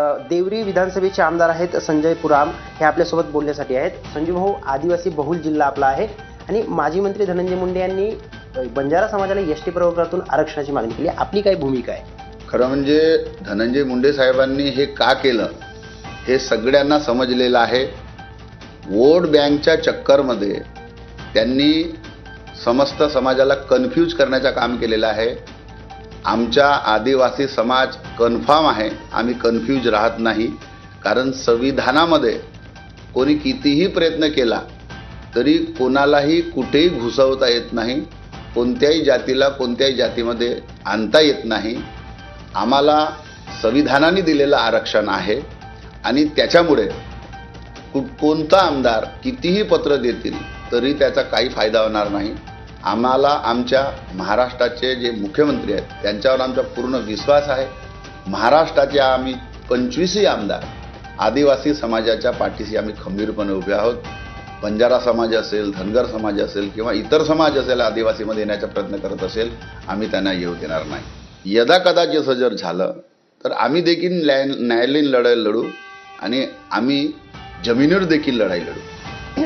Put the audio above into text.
देवरी विधानसभेचे आमदार आहेत संजय पुराम हे आपल्यासोबत बोलण्यासाठी आहेत. संजय भाऊ, आदिवासी बहुल जिल्हा आपला आहे आणि माजी मंत्री धनंजय मुंडे यांनी बंजारा समाजाला एसटी प्रवर्गातून आरक्षणाची मागणी केली. आपली काय भूमिका आहे? खरं म्हणजे धनंजय मुंडे साहेबांनी हे का केलं हे सगळ्यांना समजलेलं आहे. वोट बँकच्या चक्करमध्ये त्यांनी समस्त समाजाला कन्फ्यूज करण्याचं काम केलेलं आहे. आमचा आदिवासी समाज कन्फर्म आहे, आम्ही कन्फ्यूज राहत नाही. कारण संविधानामध्ये कोणी कितीही प्रयत्न केला तरी कोणालाही कुठेही घुसवता येत नाही, कोणत्याही जातीला कोणत्याही जातीमध्ये आणता येत नाही. आम्हाला संविधानाने दिलेलं आरक्षण आहे आणि त्याच्यामुळे कोणता आमदार कितीही पत्र देतील तरी त्याचा काही फायदा होणार नाही. आम्हाला आमच्या महाराष्ट्राचे जे मुख्यमंत्री आहेत त्यांच्यावर आमचा पूर्ण विश्वास आहे. महाराष्ट्राचे आम्ही 25ही आमदार आदिवासी समाजाच्या पाठीशी आम्ही खंबीरपणे उभे आहोत. बंजारा समाज असेल, धनगर समाज असेल किंवा इतर समाज असेल आदिवासीमध्ये येण्याचा प्रयत्न करत असेल, आम्ही त्यांना येऊ देणार नाही. यदा कदाचित असं जर झालं तर आम्ही देखील न्यायालयीन लढाई लढू आणि आम्ही जमिनीवर देखील लढाई लढू.